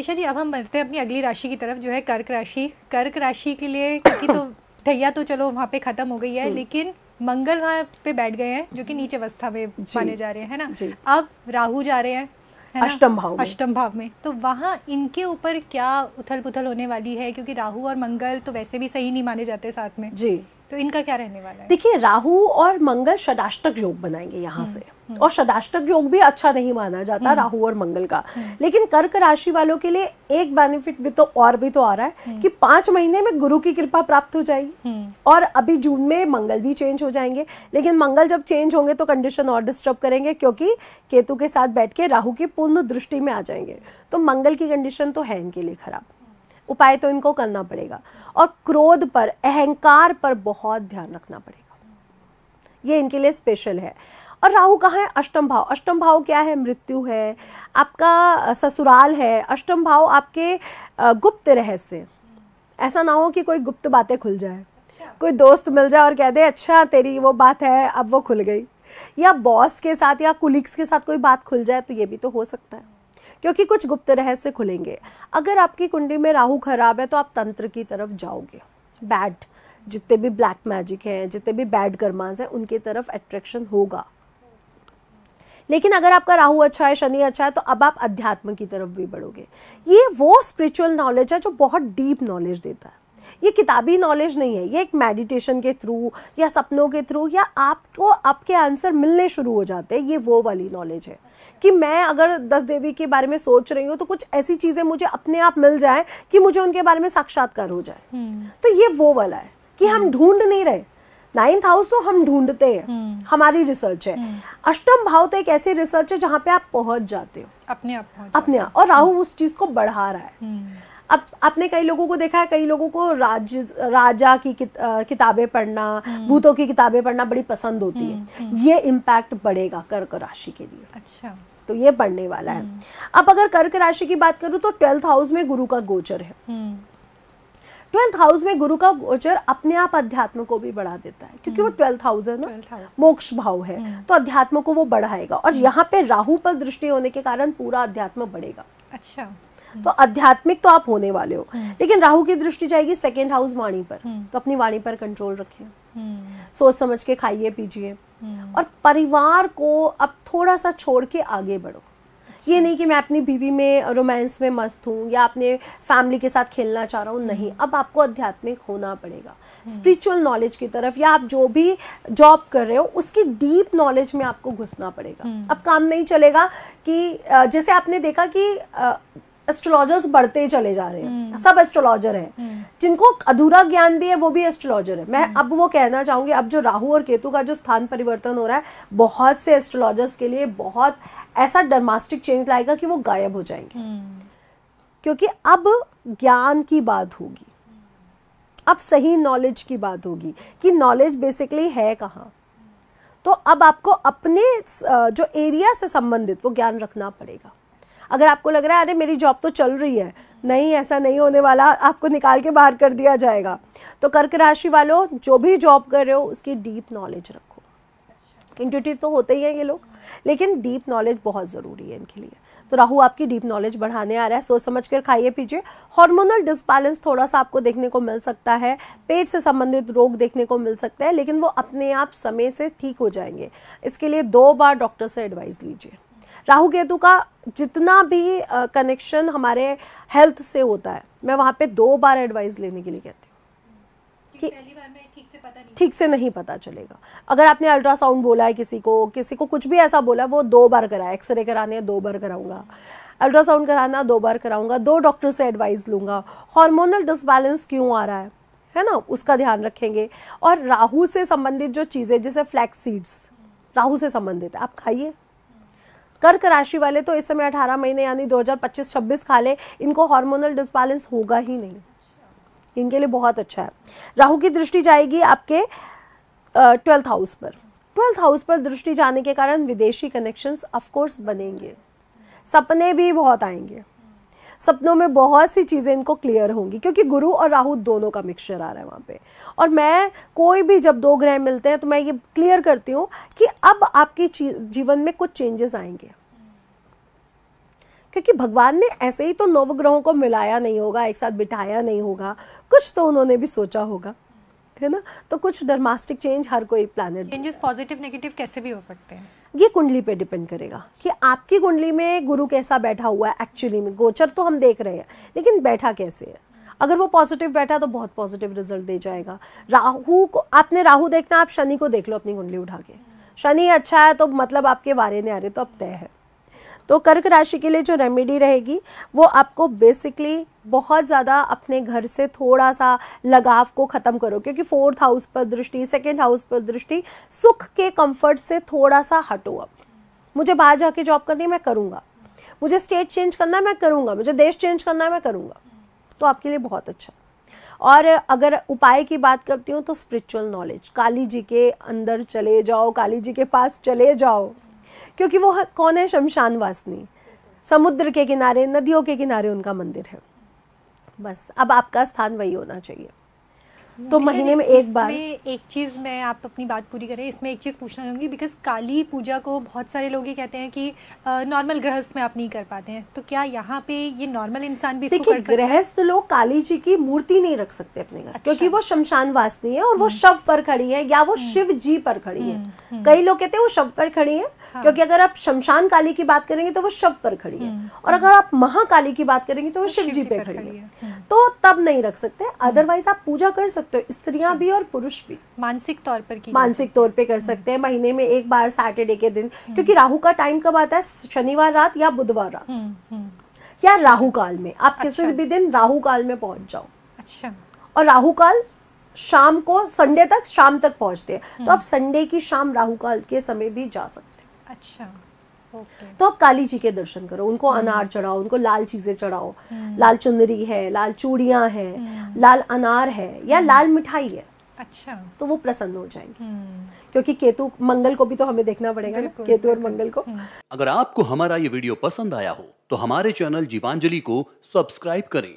तीशा जी, अब हम बढ़ते हैं अपनी अगली राशि की तरफ, जो है कर्क राशि। कर्क राशि के लिए क्योंकि तो ढैया तो चलो वहाँ पे खत्म हो गई है, लेकिन मंगल वहाँ पे बैठ गए हैं जो कि नीच अवस्था में माने जा रहे हैं, है ना। अब राहु जा रहे हैं, है ना, अष्टम भाव में। तो वहाँ इनके ऊपर क्या उथल पुथल होने वाली है, क्योंकि राहु और मंगल तो वैसे भी सही नहीं माने जाते साथ में जी, तो इनका क्या रहने वाला है? देखिए, राहु और मंगल षडाष्टक योग बनाएंगे यहाँ से, और षडाष्टक योग भी अच्छा नहीं माना जाता राहु और मंगल का। लेकिन कर्क राशि वालों के लिए एक बेनिफिट भी तो आ रहा है कि 5 महीने में गुरु की कृपा प्राप्त हो जाएगी, और अभी जून में मंगल भी चेंज हो जाएंगे। लेकिन मंगल जब चेंज होंगे तो कंडीशन और डिस्टर्ब करेंगे, क्योंकि केतु के साथ बैठ के राहु की पूर्ण दृष्टि में आ जाएंगे। तो मंगल की कंडीशन तो है इनके लिए खराब, उपाय तो इनको करना पड़ेगा। और क्रोध पर, अहंकार पर बहुत ध्यान रखना पड़ेगा, ये इनके लिए स्पेशल है। और राहु कहाँ है? अष्टम भाव। अष्टम भाव क्या है? मृत्यु है, आपका ससुराल है। अष्टम भाव आपके गुप्त रहस्य। ऐसा ना हो कि कोई गुप्त बातें खुल जाए, कोई दोस्त मिल जाए और कह दे अच्छा तेरी वो बात है अब वो खुल गई, या बॉस के साथ या कुलीग्स के साथ कोई बात खुल जाए, तो ये भी तो हो सकता है, क्योंकि कुछ गुप्त रहस्य खुलेंगे। अगर आपकी कुंडली में राहु खराब है तो आप तंत्र की तरफ जाओगे, बैड जितने भी ब्लैक मैजिक हैं, जितने भी बैड कर्मास हैं, उनकी तरफ अट्रैक्शन होगा। लेकिन अगर आपका राहु अच्छा है, शनि अच्छा है, तो अब आप अध्यात्म की तरफ भी बढ़ोगे। ये वो स्पिरिचुअल नॉलेज है जो बहुत डीप नॉलेज देता है। ये किताबी नॉलेज नहीं है, ये एक मेडिटेशन के थ्रू या सपनों के थ्रू या आपको आपके आंसर मिलने शुरू हो जाते हैं। ये वो वाली नॉलेज है कि मैं अगर 10 देवी के बारे में सोच रही हूँ तो कुछ ऐसी चीजें मुझे अपने आप मिल जाए कि मुझे उनके बारे में साक्षात्कार हो जाए। तो ये वो वाला है कि हम ढूंढ नहीं रहे। 9th हाउस तो हम ढूंढते हैं, हमारी रिसर्च है। अष्टम भाव तो एक ऐसी रिसर्च है जहां पे आप पहुंच जाते हो अपने आप, और राहु उस चीज को बढ़ा रहा है। अब आपने कई लोगों को देखा है, कई लोगों को राजा की किताबें पढ़ना, भूतों की किताबें पढ़ना बड़ी पसंद होती है। ये इम्पैक्ट बढ़ेगा कर्क राशि के लिए। अच्छा, तो ये बढ़ने वाला है। अब अगर कर्क राशि की बात करूं तो 12th हाउस में गुरु का गोचर है। 12th हाउस में गुरु का गोचर अपने आप अध्यात्म को भी बढ़ा देता है, क्योंकि वो 12th हाउस है ना, मोक्ष भाव है, तो अध्यात्म को वो बढ़ाएगा। और यहाँ पे राहु पर दृष्टि होने के कारण पूरा अध्यात्म बढ़ेगा। अच्छा, तो आध्यात्मिक तो आप होने वाले हो, लेकिन राहु की दृष्टि जाएगी 2nd हाउस वाणी पर, तो अपनी वाणी पर कंट्रोल रखें, सोच समझ के खाइए पीजिए, और परिवार को अब थोड़ा सा छोड़ के आगे बढ़ो। ये नहीं कि मैं अपनी बीवी में रोमांस में मस्त हूँ या अपने फैमिली के साथ खेलना चाह रहा हूँ, नहीं। अब आपको आध्यात्मिक होना पड़ेगा, स्पिरिचुअल नॉलेज की तरफ, या आप जो भी जॉब कर रहे हो उसकी डीप नॉलेज में आपको घुसना पड़ेगा। अब काम नहीं चलेगा कि जैसे आपने देखा कि एस्ट्रोलॉजर्स बढ़ते चले जा रहे हैं, सब एस्ट्रोलॉजर हैं, जिनको अधूरा ज्ञान भी है वो भी एस्ट्रोलॉजर है। मैं अब वो कहना चाहूंगी, अब जो राहु और केतु का जो स्थान परिवर्तन हो रहा है, बहुत से एस्ट्रोलॉजर्स के लिए बहुत ऐसा ड्रामेटिक चेंज लाएगा कि वो गायब हो जाएंगे, क्योंकि अब ज्ञान की बात होगी, अब सही नॉलेज की बात होगी कि नॉलेज बेसिकली है कहाँ। तो अब आपको अपने जो एरिया से संबंधित वो ज्ञान रखना पड़ेगा। अगर आपको लग रहा है अरे मेरी जॉब तो चल रही है, नहीं, ऐसा नहीं होने वाला, आपको निकाल के बाहर कर दिया जाएगा। तो कर्क राशि वालों, जो भी जॉब कर रहे हो उसकी डीप नॉलेज रखो। इंट्यूटिव तो होते ही हैं ये लोग, लेकिन डीप नॉलेज बहुत ज़रूरी है इनके लिए। तो राहु आपकी डीप नॉलेज बढ़ाने आ रहा है। सोच समझ कर खाइए पीजिए। हार्मोनल डिसबैलेंस थोड़ा सा आपको देखने को मिल सकता है, पेट से संबंधित रोग देखने को मिल सकता है, लेकिन वो अपने आप समय से ठीक हो जाएंगे। इसके लिए 2 बार डॉक्टर से एडवाइस लीजिए। राहु केतु का जितना भी कनेक्शन हमारे हेल्थ से होता है, मैं वहाँ पे 2 बार एडवाइस लेने के लिए कहती हूँ कि पहली बार में ठीक से नहीं पता चलेगा। अगर आपने अल्ट्रासाउंड बोला है किसी को कुछ भी ऐसा बोला, वो 2 बार कराए। एक्सरे कराने हैं 2 बार कराऊंगा, अल्ट्रासाउंड कराना 2 बार कराऊंगा, 2 डॉक्टर से एडवाइस लूंगा। हार्मोनल डिसबैलेंस क्यों आ रहा है ना, उसका ध्यान रखेंगे। और राहु से संबंधित जो चीजें जैसे फ्लैक्स सीड्स राहु से संबंधित है, आप खाइए। कर्क राशि वाले तो इस समय 18 महीने यानी 2025-26 खा ले, इनको हार्मोनल डिसबैलेंस होगा ही नहीं, इनके लिए बहुत अच्छा है। राहु की दृष्टि जाएगी आपके 12th हाउस पर। 12th हाउस पर दृष्टि जाने के कारण विदेशी कनेक्शंस ऑफ कोर्स बनेंगे, सपने भी बहुत आएंगे, सपनों में बहुत सी चीजें इनको क्लियर होंगी, क्योंकि गुरु और राहु दोनों का मिक्सचर आ रहा है वहां पे। और मैं कोई भी जब 2 ग्रह मिलते हैं तो मैं ये क्लियर करती हूँ कि अब आपके जीवन में कुछ चेंजेस आएंगे, क्योंकि भगवान ने ऐसे ही तो नवग्रहों को मिलाया नहीं होगा, एक साथ बिठाया नहीं होगा, कुछ तो उन्होंने भी सोचा होगा, है ना। तो कुछ ड्रास्टिक चेंज हर कोई प्लैनेट, चेंजेस पॉजिटिव नेगेटिव कैसे भी हो सकते हैं, ये कुंडली पे डिपेंड करेगा कि आपकी कुंडली में गुरु कैसा बैठा हुआ है। एक्चुअली में गोचर तो हम देख रहे हैं, लेकिन बैठा कैसे है। अगर वो पॉजिटिव बैठा तो बहुत पॉजिटिव रिजल्ट दे जाएगा। राहु को, आपने राहु देखना, आप शनि को देख लो अपनी कुंडली उठा के, शनि अच्छा है तो मतलब आपके वारे ने आ रहे तो अब तय है। तो कर्क राशि के लिए जो रेमेडी रहेगी वो आपको बेसिकली बहुत ज़्यादा अपने घर से थोड़ा सा लगाव को ख़त्म करो, क्योंकि 4th हाउस पर दृष्टि, 2nd हाउस पर दृष्टि, सुख के कंफर्ट से थोड़ा सा हटो। अब मुझे बाहर जाके जॉब करनी है, मैं करूँगा, मुझे स्टेट चेंज करना है, मैं करूँगा, मुझे देश चेंज करना है, मैं करूँगा, तो आपके लिए बहुत अच्छा। और अगर उपाय की बात करती हूँ तो स्पिरिचुअल नॉलेज, काली जी के अंदर चले जाओ, काली जी के पास चले जाओ, क्योंकि वो कौन है, शमशान वासिनी, समुद्र के किनारे, नदियों के किनारे उनका मंदिर है। बस अब आपका स्थान वही होना चाहिए। तो महीने में एक बार। एक चीज़ मैं, आप अपनी बात पूरी करें, इसमें एक चीज़ पूछना चाहूँगी, बिकॉज काली पूजा को बहुत सारे लोग ये कहते हैं कि नॉर्मल गृहस्थ में आप नहीं कर पाते हैं, तो क्या यहाँ पे ये नॉर्मल इंसान भी इसको कर सकते हैं? गृहस्थ लोग काली जी की मूर्ति नहीं रख सकते अपने घर। अच्छा। क्योंकि वो शमशान वासिनी है और वो शव पर खड़ी है, या वो शिव जी पर खड़ी है। कई लोग कहते हैं वो शव पर खड़ी है, क्योंकि अगर आप शमशान काली की बात करेंगे तो वो शव पर खड़ी है, और अगर आप महाकाली की बात करेंगे तो वो शिव जी पे खड़ी है, तो तब नहीं रख सकते। अदरवाइज आप पूजा कर सकते हो, स्त्रियां भी और पुरुष भी। मानसिक तौर पर की, मानसिक तौर पे कर सकते हैं, महीने में एक बार सैटरडे के दिन, क्योंकि राहु का टाइम कब आता है, शनिवार रात या बुधवार रात, या राहु काल में। आप किसी भी दिन राहु काल में पहुंच जाओ। अच्छा। और राहु काल शाम को, संडे तक, शाम तक पहुंचते हैं, तो आप संडे की शाम राहु काल के समय भी जा सकते हैं। अच्छा। तो आप काली जी के दर्शन करो, उनको अनार चढ़ाओ, उनको लाल चीजें चढ़ाओ, लाल चुनरी है, लाल चूड़ियां हैं, लाल अनार है, या लाल मिठाई है। अच्छा। तो वो प्रसन्न हो जाएंगे, क्योंकि केतु, मंगल को भी तो हमें देखना पड़ेगा ना, केतु और मंगल को। अगर आपको हमारा ये वीडियो पसंद आया हो तो हमारे चैनल जीवांजलि को सब्सक्राइब करें